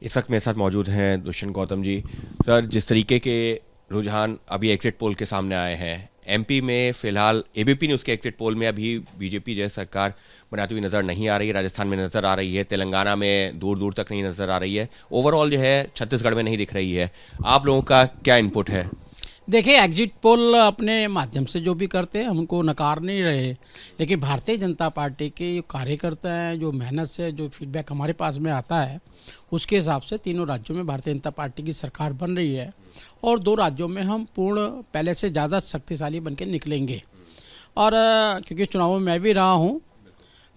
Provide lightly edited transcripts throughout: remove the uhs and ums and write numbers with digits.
इस वक्त मेरे साथ मौजूद हैं दुष्यंत गौतम जी। सर, जिस तरीके के रुझान अभी एग्जिट पोल के सामने आए हैं, एमपी में फिलहाल एबीपी न्यूज़ के एग्जिट पोल में अभी बीजेपी जो है सरकार बनाती हुई नज़र नहीं आ रही है। राजस्थान में नज़र आ रही है, तेलंगाना में दूर दूर तक नहीं नज़र आ रही है, ओवरऑल जो है छत्तीसगढ़ में नहीं दिख रही है। आप लोगों का क्या इनपुट है? देखिए, एग्जिट पोल अपने माध्यम से जो भी करते हैं हम उनको नकार नहीं रहे, लेकिन भारतीय जनता पार्टी के जो कार्यकर्ता हैं, जो मेहनत से जो फीडबैक हमारे पास में आता है, उसके हिसाब से तीनों राज्यों में भारतीय जनता पार्टी की सरकार बन रही है और 2 राज्यों में हम पूर्ण पहले से ज़्यादा शक्तिशाली बन के निकलेंगे। और क्योंकि चुनावों में मैं भी रहा हूँ,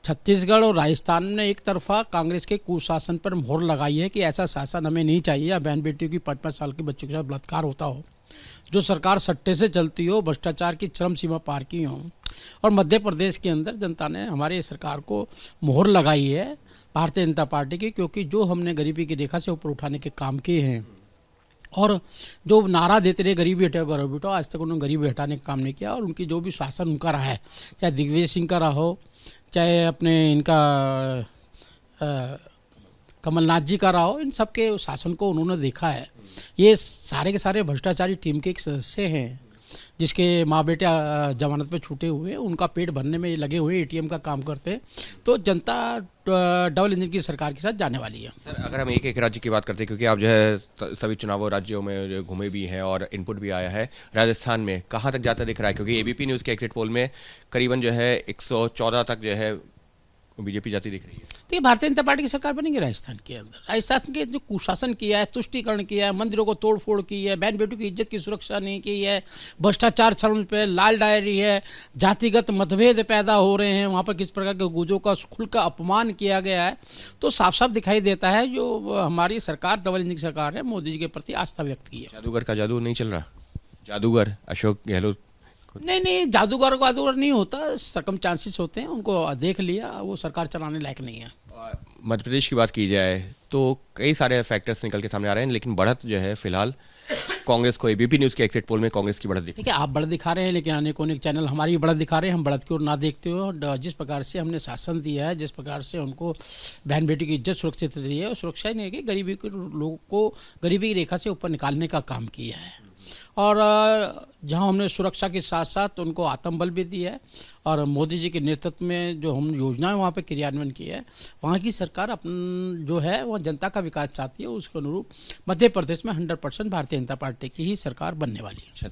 छत्तीसगढ़ और राजस्थान ने एक तरफा कांग्रेस के कुशासन पर मोहर लगाई है कि ऐसा शासन हमें नहीं चाहिए। या बहन बेटियों की 5-5 साल के बच्चों के साथ बलात्कार होता हो, जो सरकार सट्टे से चलती हो, भ्रष्टाचार की चरम सीमा पार की हो। और मध्य प्रदेश के अंदर जनता ने हमारी सरकार को मोहर लगाई है भारतीय जनता पार्टी की, क्योंकि जो हमने गरीबी की रेखा से ऊपर उठाने के काम किए हैं और जो नारा देते रहे गरीबी हटाओ गरीबी हटाओ, आज तक उन्होंने गरीबी हटाने का काम नहीं किया। और उनकी जो भी शासन उनका रहा है, चाहे दिग्विजय सिंह का रहा हो, चाहे अपने इनका कमलनाथ जी का रहा हो, इन सब के शासन को उन्होंने देखा है। ये सारे के सारे भ्रष्टाचारी टीम के एक सदस्य हैं, जिसके माँ बेटे जमानत पे छूटे हुए हैं, उनका पेट भरने में लगे हुए एटीएम का काम करते हैं। तो जनता डबल इंजन की सरकार के साथ जाने वाली है। सर, अगर हम एक एक राज्य की बात करते हैं, क्योंकि आप जो है सभी चुनावों राज्यों में जो घूमे भी हैं और इनपुट भी आया है, राजस्थान में कहाँ तक जाता दिख रहा है? क्योंकि एबीपी न्यूज़ के एग्जिट पोल में करीबन जो है 114 तक जो है बीजेपी जाती दिख रही है। देखिए, भारतीय जनता पार्टी की सरकार बनेगी राजस्थान के अंदर। राजस्थान के जो कुशासन किया है, तुष्टीकरण किया है, मंदिरों को तोड़फोड़ की है, बहन बेटियों की इज्जत की सुरक्षा नहीं की है, भ्रष्टाचार चरम पे, लाल डायरी है, जातिगत मतभेद पैदा हो रहे हैं, वहाँ पर किस प्रकार के गुजों का खुल का अपमान किया गया है। तो साफ साफ दिखाई देता है जो हमारी सरकार डबल इंजन की सरकार है, मोदी जी के प्रति आस्था व्यक्त की है। जादूगर का जादू नहीं चल रहा? जादूगर अशोक गहलोत नहीं, जादूगर नहीं होता, सरकमस्टांसेस होते हैं, उनको देख लिया, वो सरकार चलाने लायक नहीं है। मध्य प्रदेश की बात की जाए तो कई सारे फैक्टर्स निकल के सामने आ रहे हैं, लेकिन बढ़त जो है फिलहाल कांग्रेस को एबीपी न्यूज़ के एग्जिट पोल में कांग्रेस की बढ़त दिखती है। ठीक है, आप बढ़त दिखा रहे हैं, लेकिन अनेक अनेक चैनल हमारी भी बढ़त दिखा रहे हैं। हम बढ़त की ओर ना देखते हो, जिस प्रकार से हमने शासन दिया है, जिस प्रकार से उनको बहन बेटी की इज्जत सुरक्षित रही है, और सुरक्षा ही नहीं है कि गरीबी के लोगों को गरीबी की रेखा से ऊपर निकालने का काम किया है। और जहां हमने सुरक्षा के साथ साथ उनको आत्मबल भी दिया है, और मोदी जी के नेतृत्व में जो हम योजनाएं वहाँ पे क्रियान्वयन की है, वहाँ की सरकार जो है वह जनता का विकास चाहती है। उसके अनुरूप मध्य प्रदेश में 100% भारतीय जनता पार्टी की ही सरकार बनने वाली है।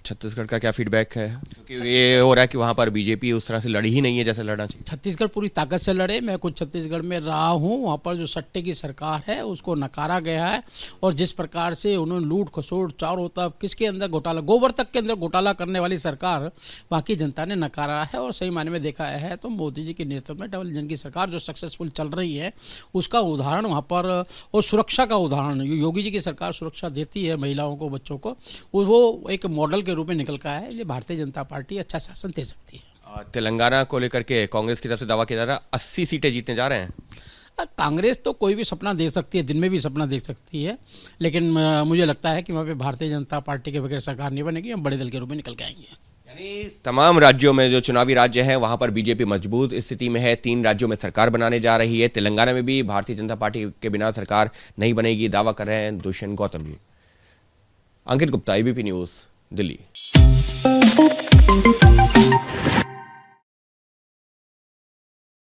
छत्तीसगढ़ का क्या फीडबैक है? क्योंकि ये हो रहा है कि वहाँ पर बीजेपी उस तरह से लड़ी ही नहीं है जैसे लड़ना चाहिए। छत्तीसगढ़ पूरी ताकत से लड़े। मैं खुद छत्तीसगढ़ में रहा हूँ, वहाँ पर जो सट्टे की सरकार है उसको नकारा गया है, और जिस प्रकार से उन्होंने लूट खसोट चारों तरफ किसके अंदर घोटाला, गोबर तक के अंदर घोटाला करने वाली सरकार वहाँ की जनता ने नकारा है। और सही मायने में देखा है तो मोदी जी के नेतृत्व में डबल इंजन की सरकार जो सक्सेसफुल चल रही है, उसका उदाहरण वहाँ पर, और सुरक्षा का उदाहरण, योगी जी की सरकार सुरक्षा देती है महिलाओं को, बच्चों को, वो एक मॉडल के रूप में निकल का है। ये भारतीय जनता पार्टी अच्छा शासन दे सकती है। तेलंगाना को लेकर के कांग्रेस की तरफ से दावा किया जा रहा है 80 सीटें जीतने जा रहे हैं। कांग्रेस तो कोई भी सपना देख सकती है, दिन में भी सपना देख सकती है, लेकिन मुझे लगता है कि वहाँ पे भारतीय जनता पार्टी के बगैर सरकार नहीं बनेगी। हम बड़े दल के रूप में निकल के आएंगे। यानी तमाम राज्यों में जो चुनावी राज्य हैं वहां पर बीजेपी मजबूत स्थिति में है। 3 राज्यों में सरकार बनाने जा रही है। तेलंगाना में भी भारतीय जनता पार्टी के बिना सरकार नहीं बनेगी, दावा कर रहे हैं दुष्यंत गौतम जी। अंकित गुप्ता, एबीपी न्यूज़, दिल्ली।